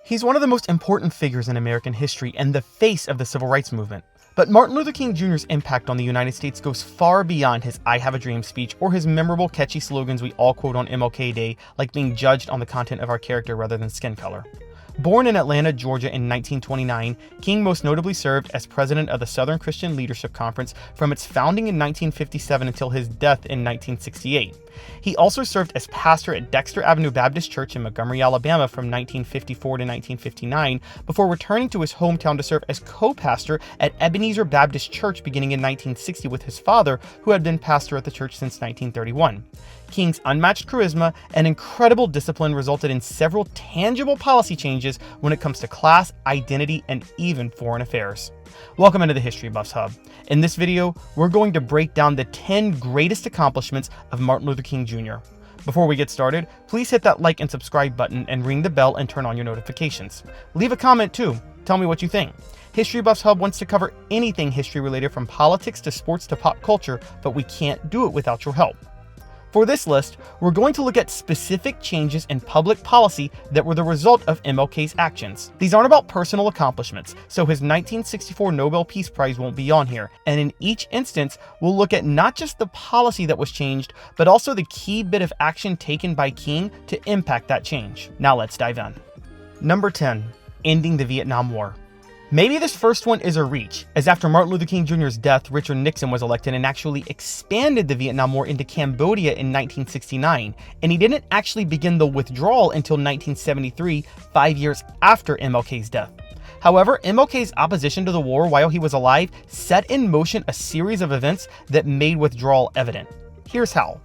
He's one of the most important figures in American history and the face of the civil rights movement. But Martin Luther King Jr.'s impact on the United States goes far beyond his "I Have a Dream" speech or his memorable catchy slogans we all quote on MLK Day, like being judged on the content of our character rather than skin color. Born in Atlanta, Georgia in 1929, King most notably served as president of the Southern Christian Leadership Conference from its founding in 1957 until his death in 1968. He also served as pastor at Dexter Avenue Baptist Church in Montgomery, Alabama from 1954 to 1959, before returning to his hometown to serve as co-pastor at Ebenezer Baptist Church beginning in 1960 with his father, who had been pastor at the church since 1931. King's unmatched charisma and incredible discipline resulted in several tangible policy changes when it comes to class, identity, and even foreign affairs. Welcome into the History Buffs Hub. In this video, we're going to break down the 10 greatest accomplishments of Martin Luther King Jr. Before we get started, please hit that like and subscribe button and ring the bell and turn on your notifications. Leave a comment too. Tell me what you think. History Buffs Hub wants to cover anything history related from politics to sports to pop culture, but we can't do it without your help. For this list, we're going to look at specific changes in public policy that were the result of MLK's actions. These aren't about personal accomplishments, so his 1964 Nobel Peace Prize won't be on here, and in each instance, we'll look at not just the policy that was changed, but also the key bit of action taken by King to impact that change. Now let's dive in. Number 10. Ending the Vietnam War. Maybe this first one is a reach, as after Martin Luther King Jr.'s death, Richard Nixon was elected and actually expanded the Vietnam War into Cambodia in 1969, and he didn't actually begin the withdrawal until 1973, 5 years after MLK's death. However, MLK's opposition to the war while he was alive set in motion a series of events that made withdrawal evident. Here's how.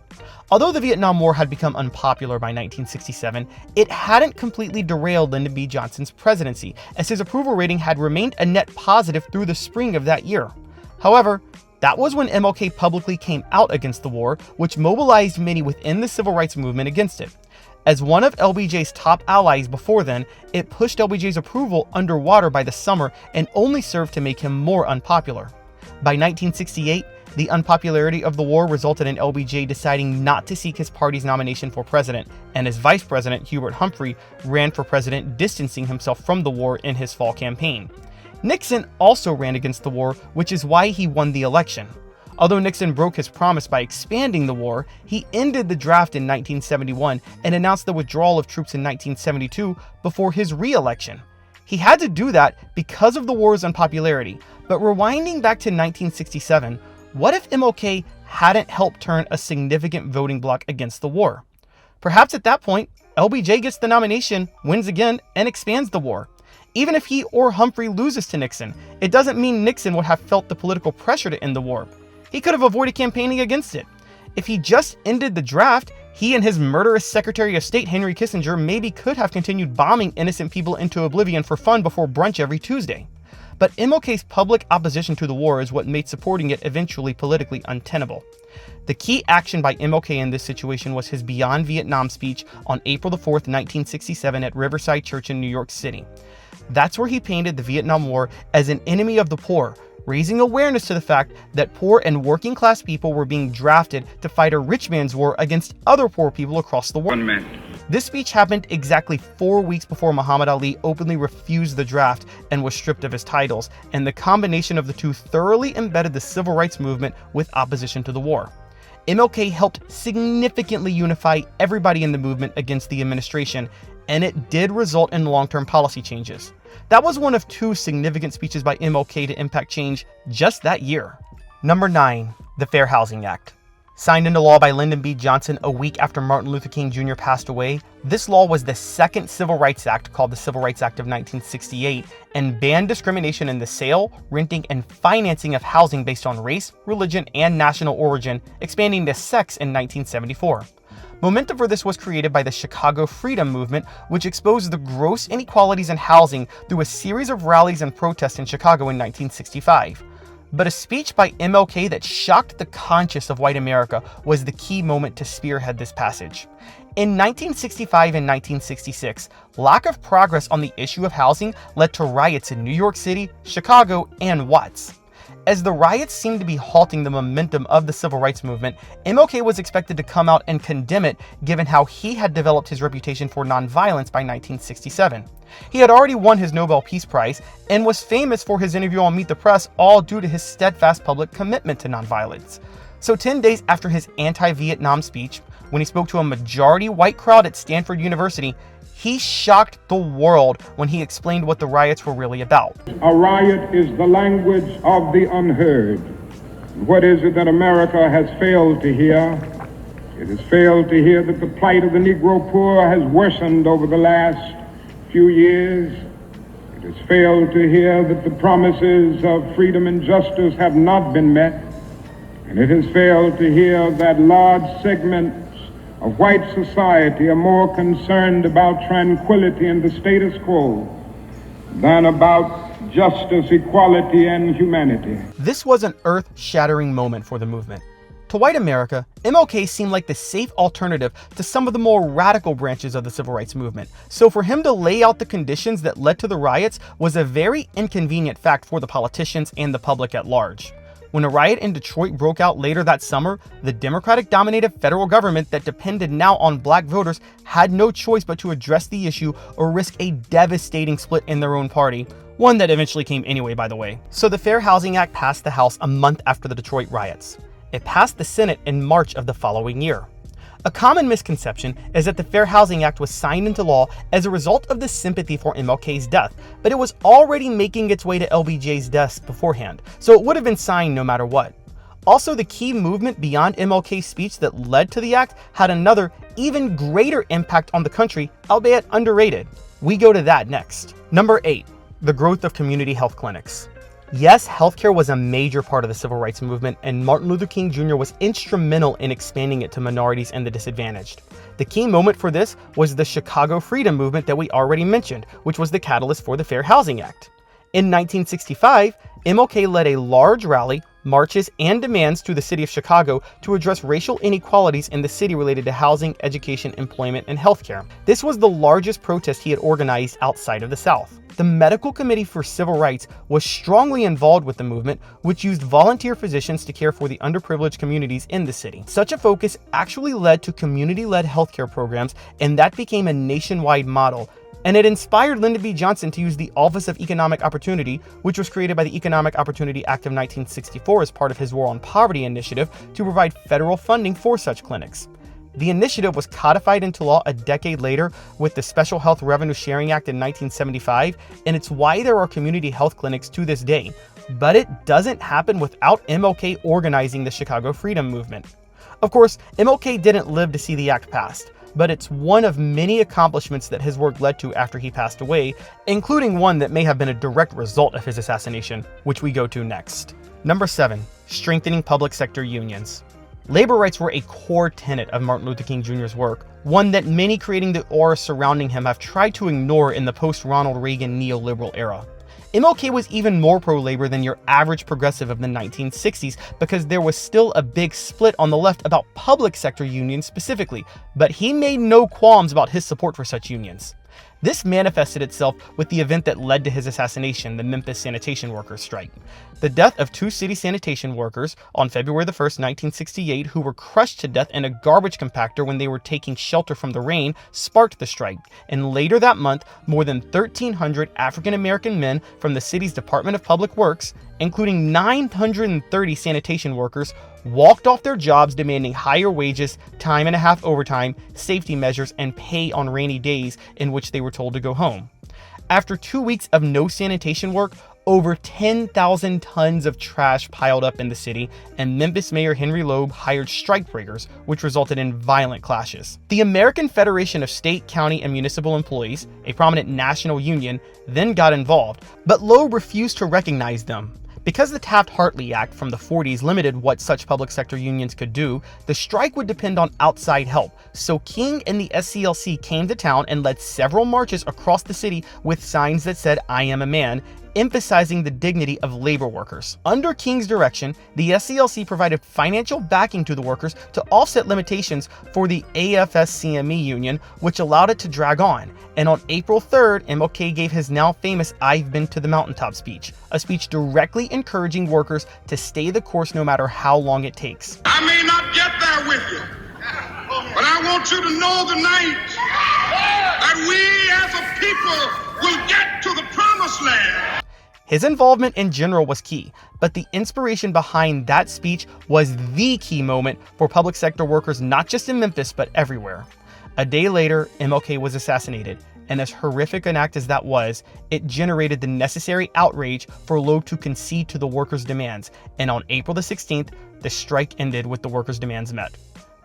Although the Vietnam War had become unpopular by 1967, it hadn't completely derailed Lyndon B. Johnson's presidency, as his approval rating had remained a net positive through the spring of that year. However, that was when MLK publicly came out against the war, which mobilized many within the civil rights movement against it. As one of LBJ's top allies before then, it pushed LBJ's approval underwater by the summer and only served to make him more unpopular. By 1968, the unpopularity of the war resulted in LBJ deciding not to seek his party's nomination for president, and his vice president, Hubert Humphrey, ran for president, distancing himself from the war in his fall campaign. Nixon also ran against the war, which is why he won the election. Although Nixon broke his promise by expanding the war, he ended the draft in 1971 and announced the withdrawal of troops in 1972 before his re-election. He had to do that because of the war's unpopularity, but rewinding back to 1967, what if MLK hadn't helped turn a significant voting bloc against the war? Perhaps at that point, LBJ gets the nomination, wins again, and expands the war. Even if he or Humphrey loses to Nixon, it doesn't mean Nixon would have felt the political pressure to end the war. He could have avoided campaigning against it. If he just ended the draft, he and his murderous Secretary of State Henry Kissinger maybe could have continued bombing innocent people into oblivion for fun before brunch every Tuesday. But MLK's public opposition to the war is what made supporting it eventually politically untenable. The key action by MLK in this situation was his Beyond Vietnam speech on April 4, 1967 at Riverside Church in New York City. That's where he painted the Vietnam War as an enemy of the poor, raising awareness to the fact that poor and working class people were being drafted to fight a rich man's war against other poor people across the world. This speech happened exactly 4 weeks before Muhammad Ali openly refused the draft and was stripped of his titles, and the combination of the two thoroughly embedded the civil rights movement with opposition to the war. MLK helped significantly unify everybody in the movement against the administration, and it did result in long-term policy changes. That was one of 2 significant speeches by MLK to impact change just that year. Number 9. The Fair Housing Act. Signed into law by Lyndon B. Johnson a week after Martin Luther King Jr. passed away, this law was the second Civil Rights Act, called the Civil Rights Act of 1968, and banned discrimination in the sale, renting, and financing of housing based on race, religion, and national origin, expanding to sex in 1974. Momentum for this was created by the Chicago Freedom Movement, which exposed the gross inequalities in housing through a series of rallies and protests in Chicago in 1965. But a speech by MLK that shocked the conscience of white America was the key moment to spearhead this passage. In 1965 and 1966, lack of progress on the issue of housing led to riots in New York City, Chicago, and Watts. As the riots seemed to be halting the momentum of the civil rights movement, MLK was expected to come out and condemn it, given how he had developed his reputation for nonviolence by 1967. He had already won his Nobel Peace Prize and was famous for his interview on Meet the Press, all due to his steadfast public commitment to nonviolence. So 10 days after his anti-Vietnam speech, when he spoke to a majority white crowd at Stanford University, he shocked the world when he explained what the riots were really about. A riot is the language of the unheard. What is it that America has failed to hear? It has failed to hear that the plight of the Negro poor has worsened over the last few years. It has failed to hear that the promises of freedom and justice have not been met. And it has failed to hear that large segments of white society are more concerned about tranquility and the status quo than about justice, equality, and humanity. This was an earth-shattering moment for the movement. To white America, MLK seemed like the safe alternative to some of the more radical branches of the civil rights movement. So for him to lay out the conditions that led to the riots was a very inconvenient fact for the politicians and the public at large. When a riot in Detroit broke out later that summer, the Democratic-dominated federal government that depended now on black voters had no choice but to address the issue or risk a devastating split in their own party, one that eventually came anyway, by the way. So the Fair Housing Act passed the House a month after the Detroit riots. It passed the Senate in March of the following year. A common misconception is that the Fair Housing Act was signed into law as a result of the sympathy for MLK's death, but it was already making its way to LBJ's desk beforehand, so it would have been signed no matter what. Also, the key movement beyond MLK's speech that led to the act had another, even greater impact on the country, albeit underrated. We go to that next. Number 8, the growth of community health clinics. Yes, healthcare was a major part of the civil rights movement, and Martin Luther King Jr. was instrumental in expanding it to minorities and the disadvantaged. The key moment for this was the Chicago Freedom Movement that we already mentioned, which was the catalyst for the Fair Housing Act. In 1965, MLK led a large rally, marches, and demands to the city of Chicago to address racial inequalities in the city related to housing, education, employment, and healthcare. This was the largest protest he had organized outside of the South. The Medical Committee for Civil Rights was strongly involved with the movement, which used volunteer physicians to care for the underprivileged communities in the city. Such a focus actually led to community-led healthcare programs, and that became a nationwide model. And it inspired Lyndon B. Johnson to use the Office of Economic Opportunity, which was created by the Economic Opportunity Act of 1964 as part of his War on Poverty initiative, to provide federal funding for such clinics. The initiative was codified into law a decade later with the Special Health Revenue Sharing Act in 1975, and it's why there are community health clinics to this day. But it doesn't happen without MLK organizing the Chicago Freedom Movement. Of course, MLK didn't live to see the act passed, but it's one of many accomplishments that his work led to after he passed away, including one that may have been a direct result of his assassination, which we go to next. Number 7, strengthening public sector unions. Labor rights were a core tenet of Martin Luther King Jr.'s work, one that many creating the aura surrounding him have tried to ignore in the post-Ronald Reagan neoliberal era. MLK was even more pro-labor than your average progressive of the 1960s because there was still a big split on the left about public sector unions specifically, but he made no qualms about his support for such unions. This manifested itself with the event that led to his assassination, the Memphis sanitation workers' strike. The death of 2 city sanitation workers on February 1, 1968, who were crushed to death in a garbage compactor when they were taking shelter from the rain, sparked the strike. And later that month, more than 1,300 African-American men from the city's Department of Public Works, including 930 sanitation workers, walked off their jobs demanding higher wages, time and a half overtime, safety measures, and pay on rainy days in which they were told to go home. After 2 weeks of no sanitation work, over 10,000 tons of trash piled up in the city, and Memphis Mayor Henry Loeb hired strikebreakers, which resulted in violent clashes. The American Federation of State, County, and Municipal Employees, a prominent national union, then got involved, but Loeb refused to recognize them. Because the Taft-Hartley Act from the 40s limited what such public sector unions could do, the strike would depend on outside help. So King and the SCLC came to town and led several marches across the city with signs that said, "I am a man," emphasizing the dignity of labor workers. Under King's direction, the SCLC provided financial backing to the workers to offset limitations for the AFL-CIO union, which allowed it to drag on. And on April 3rd, MLK gave his now famous "I've been to the mountaintop" speech, a speech directly encouraging workers to stay the course no matter how long it takes. I may not get there with you, but I want you to know tonight that we as a people will get to the promised land. His involvement in general was key, but the inspiration behind that speech was the key moment for public sector workers not just in Memphis but everywhere. A day later, MLK was assassinated, and as horrific an act as that was, it generated the necessary outrage for Loeb to concede to the workers' demands, and on April the 16th, the strike ended with the workers' demands met.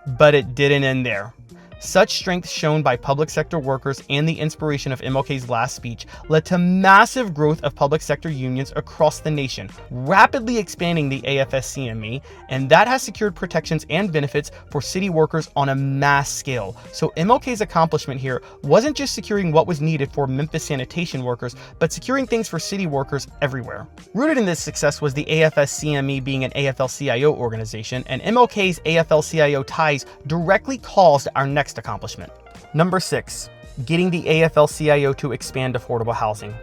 But it didn't end there. Such strength shown by public sector workers and the inspiration of MLK's last speech led to massive growth of public sector unions across the nation, rapidly expanding the AFL-CIO, and that has secured protections and benefits for city workers on a mass scale. So MLK's accomplishment here wasn't just securing what was needed for Memphis sanitation workers, but securing things for city workers everywhere. Rooted in this success was the AFL-CIO being an AFL-CIO organization, and MLK's AFL-CIO ties directly caused our next accomplishment. Number 6, getting the AFL-CIO to expand affordable housing.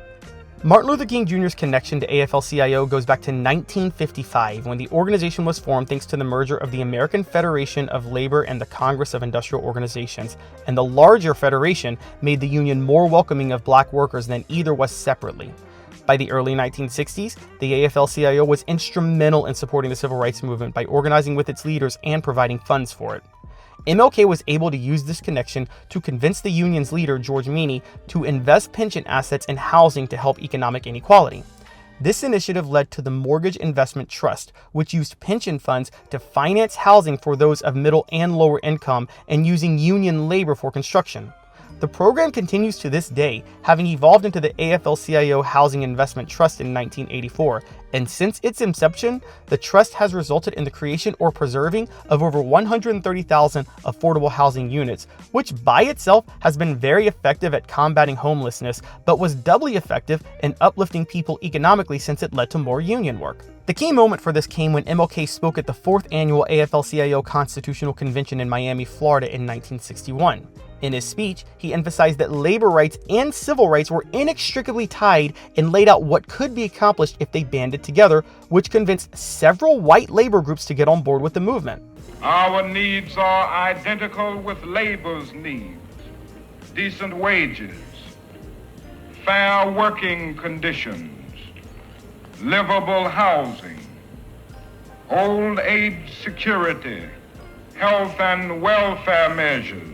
Martin Luther King Jr.'s connection to AFL-CIO goes back to 1955, when the organization was formed thanks to the merger of the American Federation of Labor and the Congress of Industrial Organizations, and the larger federation made the union more welcoming of black workers than either was separately. By the early 1960s, the AFL-CIO was instrumental in supporting the civil rights movement by organizing with its leaders and providing funds for it. MLK was able to use this connection to convince the union's leader, George Meany, to invest pension assets in housing to help economic inequality. This initiative led to the Mortgage Investment Trust, which used pension funds to finance housing for those of middle and lower income and using union labor for construction. The program continues to this day, having evolved into the AFL-CIO Housing Investment Trust in 1984, and since its inception, the trust has resulted in the creation or preserving of over 130,000 affordable housing units, which by itself has been very effective at combating homelessness, but was doubly effective in uplifting people economically since it led to more union work. The key moment for this came when MLK spoke at the 4th Annual AFL-CIO Constitutional Convention in Miami, Florida in 1961. In his speech, he emphasized that labor rights and civil rights were inextricably tied and laid out what could be accomplished if they banded together, which convinced several white labor groups to get on board with the movement. Our needs are identical with labor's needs: decent wages, fair working conditions, livable housing, old age security, health and welfare measures.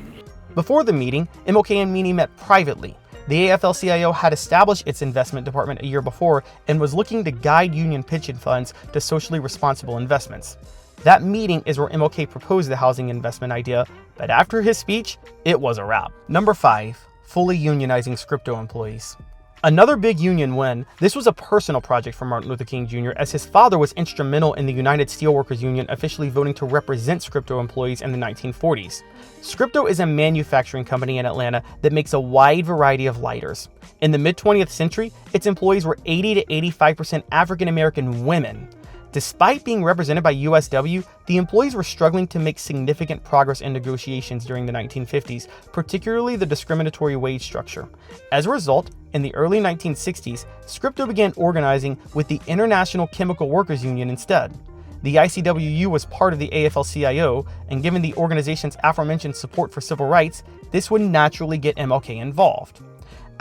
Before the meeting, MLK and Meany met privately. The AFL-CIO had established its investment department a year before and was looking to guide union pension funds to socially responsible investments. That meeting is where MLK proposed the housing investment idea, but after his speech, it was a wrap. Number 5, fully unionizing Scripto employees. Another big union win. This was a personal project for Martin Luther King Jr., as his father was instrumental in the United Steelworkers Union officially voting to represent Scripto employees in the 1940s. Scripto is a manufacturing company in Atlanta that makes a wide variety of lighters. In the mid-20th century, its employees were 80 to 85% African American women. Despite being represented by USW, the employees were struggling to make significant progress in negotiations during the 1950s, particularly the discriminatory wage structure. As a result, in the early 1960s, Scripto began organizing with the International Chemical Workers Union instead. The ICWU was part of the AFL-CIO, and given the organization's aforementioned support for civil rights, this would naturally get MLK involved.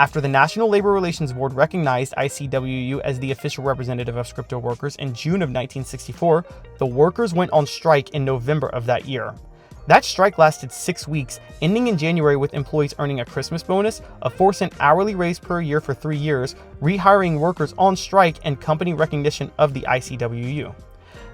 After the National Labor Relations Board recognized ICWU as the official representative of Scripto workers in June of 1964, the workers went on strike in November of that year. That strike lasted 6 weeks, ending in January with employees earning a Christmas bonus, a 4-cent hourly raise per year for 3 years, rehiring workers on strike, and company recognition of the ICWU.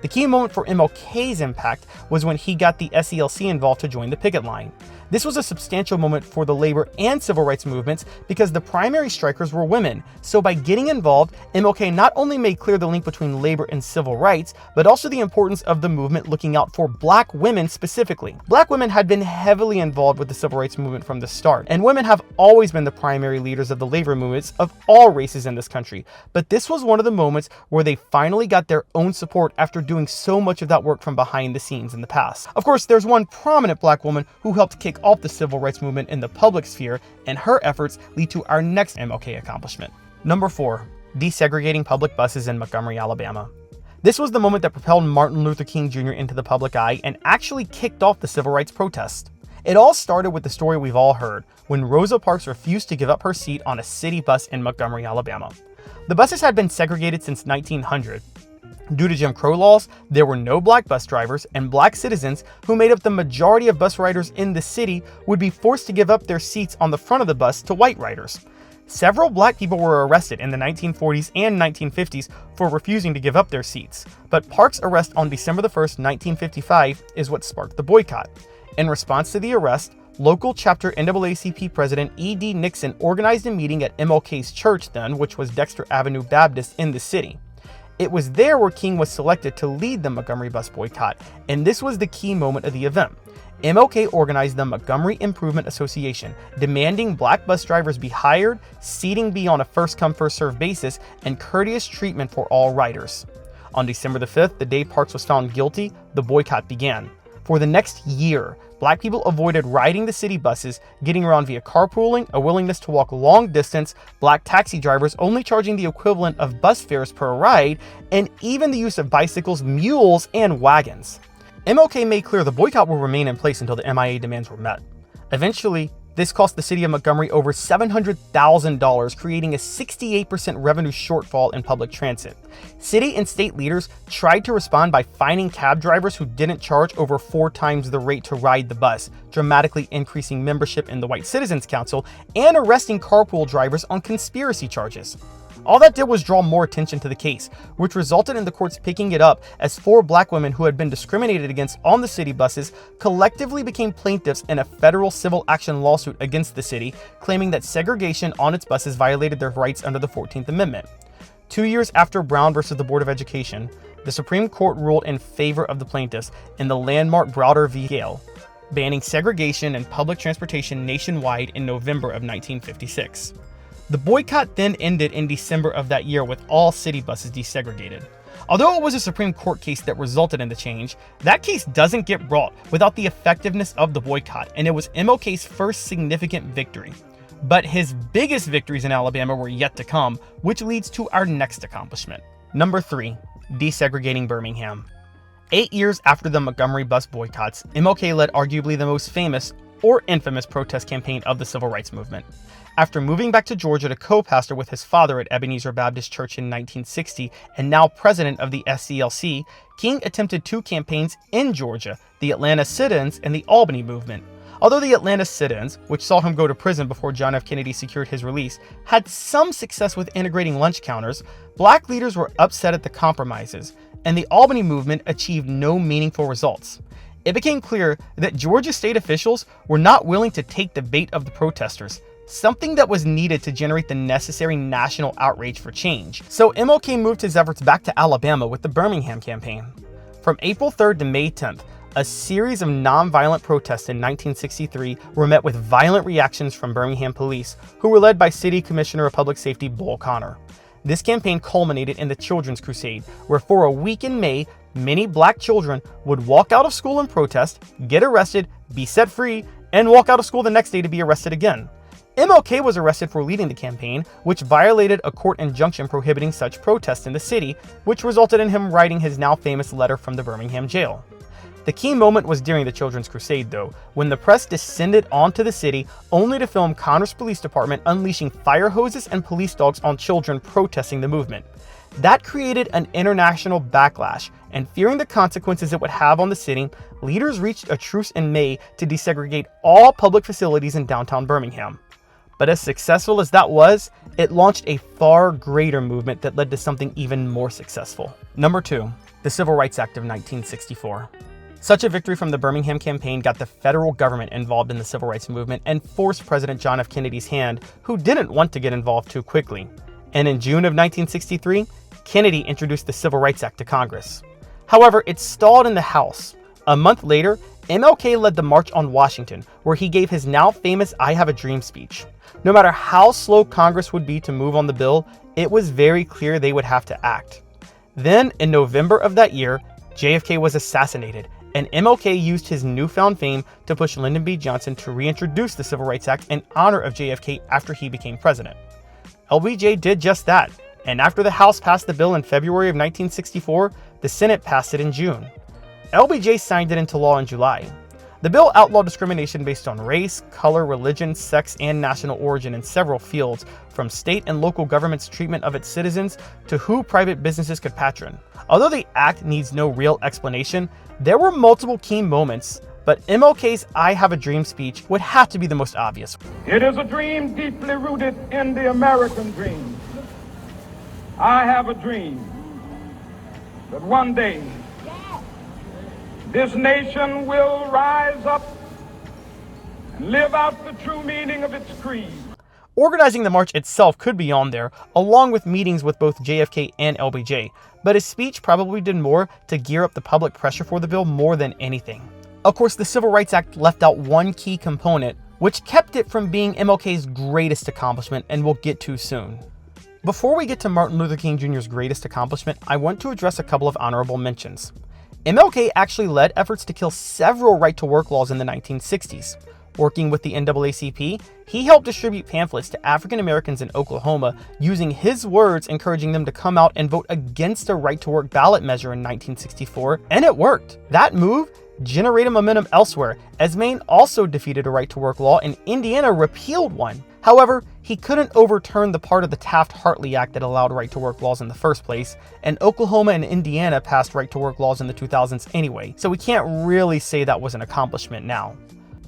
The key moment for MLK's impact was when he got the SELC involved to join the picket line. This was a substantial moment for the labor and civil rights movements because the primary strikers were women. So by getting involved, MLK not only made clear the link between labor and civil rights, but also the importance of the movement looking out for black women specifically. Black women had been heavily involved with the civil rights movement from the start, and women have always been the primary leaders of the labor movements of all races in this country. But this was one of the moments where they finally got their own support after doing so much of that work from behind the scenes in the past. Of course, there's one prominent black woman who helped kick off the civil rights movement in the public sphere, and her efforts lead to our next MLK accomplishment. Number 4, desegregating public buses in Montgomery, Alabama. This was the moment that propelled Martin Luther King Jr. into the public eye and actually kicked off the civil rights protests. It all started with the story we've all heard, when Rosa Parks refused to give up her seat on a city bus in Montgomery, Alabama. The buses had been segregated since 1900. Due to Jim Crow laws, there were no black bus drivers, and black citizens, who made up the majority of bus riders in the city, would be forced to give up their seats on the front of the bus to white riders. Several black people were arrested in the 1940s and 1950s for refusing to give up their seats, but Parks' arrest on December 1st, 1955 is what sparked the boycott. In response to the arrest, local chapter NAACP President E.D. Nixon organized a meeting at MLK's church then, which was Dexter Avenue Baptist in the city. It was there where King was selected to lead the Montgomery bus boycott, and this was the key moment of the event. MLK organized the Montgomery Improvement Association, demanding black bus drivers be hired, seating be on a first-come, first-served basis, and courteous treatment for all riders. On December the 5th, the day Parks was found guilty, the boycott began. For the next year, black people avoided riding the city buses, getting around via carpooling, a willingness to walk long distance, black taxi drivers only charging the equivalent of bus fares per ride, and even the use of bicycles, mules, and wagons. MLK made clear the boycott will remain in place until the MIA demands were met. Eventually, this cost the city of Montgomery over $700,000, creating a 68% revenue shortfall in public transit. City and state leaders tried to respond by fining cab drivers who didn't charge over 4 times the rate to ride the bus, dramatically increasing membership in the White Citizens Council, and arresting carpool drivers on conspiracy charges. All that did was draw more attention to the case, which resulted in the courts picking it up as 4 black women who had been discriminated against on the city buses collectively became plaintiffs in a federal civil action lawsuit against the city, claiming that segregation on its buses violated their rights under the 14th Amendment. 2 years after Brown versus the Board of Education, the Supreme Court ruled in favor of the plaintiffs in the landmark Browder v. Gale, banning segregation and public transportation nationwide in November of 1956. The boycott then ended in December of that year with all city buses desegregated. Although it was a Supreme Court case that resulted in the change, that case doesn't get brought without the effectiveness of the boycott, and it was MLK's first significant victory. But his biggest victories in Alabama were yet to come, which leads to our next accomplishment. Number 3, desegregating Birmingham. 8 years after the Montgomery bus boycotts, MLK led arguably the most famous or infamous protest campaign of the civil rights movement. After moving back to Georgia to co-pastor with his father at Ebenezer Baptist Church in 1960 and now president of the SCLC, King attempted 2 campaigns in Georgia, the Atlanta sit-ins and the Albany movement. Although the Atlanta sit-ins, which saw him go to prison before John F. Kennedy secured his release, had some success with integrating lunch counters, black leaders were upset at the compromises, and the Albany movement achieved no meaningful results. It became clear that Georgia state officials were not willing to take the bait of the protesters, something that was needed to generate the necessary national outrage for change. So MLK moved his efforts back to Alabama with the Birmingham campaign. From April 3rd to May 10th, a series of nonviolent protests in 1963 were met with violent reactions from Birmingham police, who were led by City Commissioner of Public Safety Bull Connor. This campaign culminated in the Children's Crusade, where for a week in May, many black children would walk out of school in protest, get arrested, be set free, and walk out of school the next day to be arrested again. MLK was arrested for leading the campaign, which violated a court injunction prohibiting such protests in the city, which resulted in him writing his now famous letter from the Birmingham jail. The key moment was during the Children's Crusade, though, when the press descended onto the city only to film Connor's police department unleashing fire hoses and police dogs on children protesting the movement. That created an international backlash, and fearing the consequences it would have on the city, leaders reached a truce in May to desegregate all public facilities in downtown Birmingham. But as successful as that was, it launched a far greater movement that led to something even more successful. Number 2, the Civil Rights Act of 1964. Such a victory from the Birmingham campaign got the federal government involved in the civil rights movement and forced President John F. Kennedy's hand, who didn't want to get involved too quickly. And in June of 1963, Kennedy introduced the Civil Rights Act to Congress. However, it stalled in the House. A month later, MLK led the March on Washington, where he gave his now famous "I Have a Dream" speech. No matter how slow Congress would be to move on the bill, it was very clear they would have to act. Then, in November of that year, JFK was assassinated, and MLK used his newfound fame to push Lyndon B. Johnson to reintroduce the Civil Rights Act in honor of JFK after he became president. LBJ did just that, and after the House passed the bill in February of 1964, the Senate passed it in June. LBJ signed it into law in July. The bill outlawed discrimination based on race, color, religion, sex, and national origin in several fields, from state and local government's treatment of its citizens to who private businesses could patron. Although the act needs no real explanation, there were multiple key moments, but MLK's "I Have a Dream" speech would have to be the most obvious. It is a dream deeply rooted in the American dream. I have a dream that one day this nation will rise up and live out the true meaning of its creed. Organizing the march itself could be on there, along with meetings with both JFK and LBJ, but his speech probably did more to gear up the public pressure for the bill more than anything. Of course, the Civil Rights Act left out one key component, which kept it from being MLK's greatest accomplishment, and we'll get to soon. Before we get to Martin Luther King Jr.'s greatest accomplishment, I want to address a couple of honorable mentions. MLK actually led efforts to kill several right-to-work laws in the 1960s. Working with the NAACP, he helped distribute pamphlets to African Americans in Oklahoma, using his words encouraging them to come out and vote against a right-to-work ballot measure in 1964, and it worked. That move generated momentum elsewhere, as Maine also defeated a right-to-work law and Indiana repealed one. However, he couldn't overturn the part of the Taft-Hartley Act that allowed right-to-work laws in the first place, and Oklahoma and Indiana passed right-to-work laws in the 2000s anyway, so we can't really say that was an accomplishment now.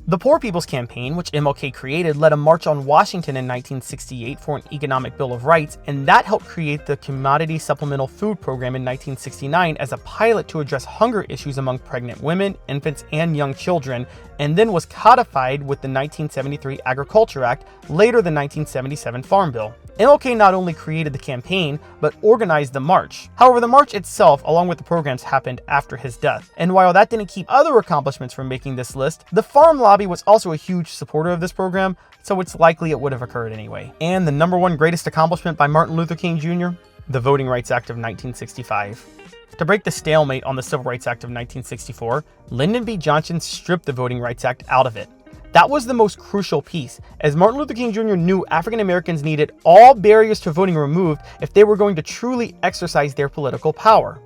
The Poor People's Campaign, which MLK created, led a march on Washington in 1968 for an economic bill of rights, and that helped create the Commodity Supplemental Food Program in 1969 as a pilot to address hunger issues among pregnant women, infants, and young children, and then was codified with the 1973 Agriculture Act, later the 1977 Farm Bill. MLK not only created the campaign, but organized the march. However, the march itself, along with the programs, happened after his death. And while that didn't keep other accomplishments from making this list, the farm lobby was also a huge supporter of this program, so it's likely it would have occurred anyway. And the number one greatest accomplishment by Martin Luther King Jr.? The Voting Rights Act of 1965. To break the stalemate on the Civil Rights Act of 1964, Lyndon B. Johnson stripped the Voting Rights Act out of it. That was the most crucial piece, as Martin Luther King Jr. knew African Americans needed all barriers to voting removed if they were going to truly exercise their political power.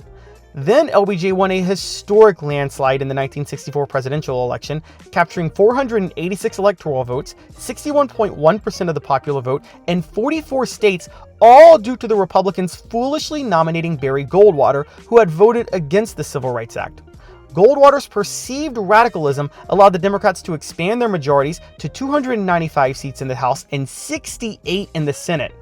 Then LBJ won a historic landslide in the 1964 presidential election, capturing 486 electoral votes, 61.1% of the popular vote, in 44 states, all due to the Republicans foolishly nominating Barry Goldwater, who had voted against the Civil Rights Act. Goldwater's perceived radicalism allowed the Democrats to expand their majorities to 295 seats in the House and 68 in the Senate.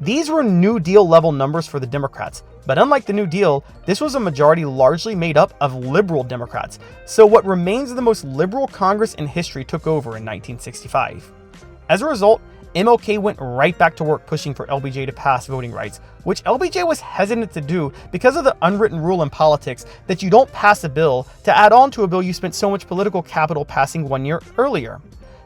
These were New Deal level numbers for the Democrats, but unlike the New Deal, this was a majority largely made up of liberal Democrats, so what remains the most liberal Congress in history took over in 1965. As a result, MLK went right back to work pushing for LBJ to pass voting rights, which LBJ was hesitant to do because of the unwritten rule in politics that you don't pass a bill to add on to a bill you spent so much political capital passing 1 year earlier.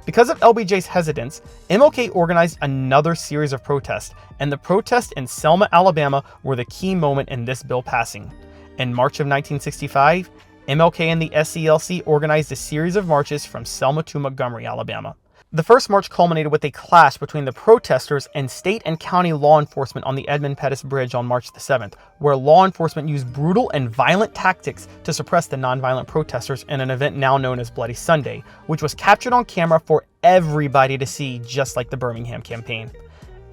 Because of LBJ's hesitance, MLK organized another series of protests, and the protests in Selma, Alabama were the key moment in this bill passing. In March of 1965, MLK and the SCLC organized a series of marches from Selma to Montgomery, Alabama. The first march culminated with a clash between the protesters and state and county law enforcement on the Edmund Pettus Bridge on March the 7th, where law enforcement used brutal and violent tactics to suppress the nonviolent protesters in an event now known as Bloody Sunday, which was captured on camera for everybody to see, just like the Birmingham campaign.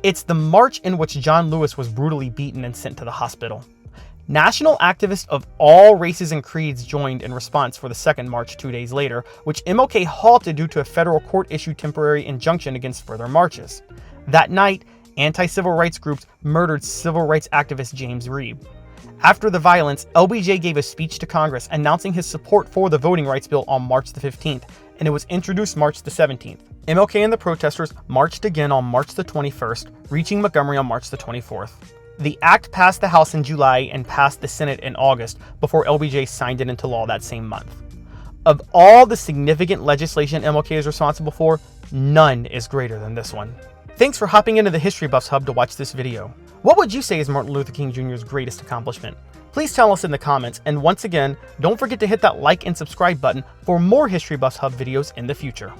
It's the march in which John Lewis was brutally beaten and sent to the hospital. National activists of all races and creeds joined in response for the second march 2 days later, which MLK halted due to a federal court-issued temporary injunction against further marches. That night, anti-civil rights groups murdered civil rights activist James Reeb. After the violence, LBJ gave a speech to Congress announcing his support for the voting rights bill on March the 15th, and it was introduced March the 17th. MLK and the protesters marched again on March the 21st, reaching Montgomery on March the 24th. The act passed the House in July and passed the Senate in August before LBJ signed it into law that same month. Of all the significant legislation MLK is responsible for, none is greater than this one. Thanks for hopping into the History Buffs Hub to watch this video. What would you say is Martin Luther King Jr.'s greatest accomplishment? Please tell us in the comments, and once again, don't forget to hit that like and subscribe button for more History Buffs Hub videos in the future.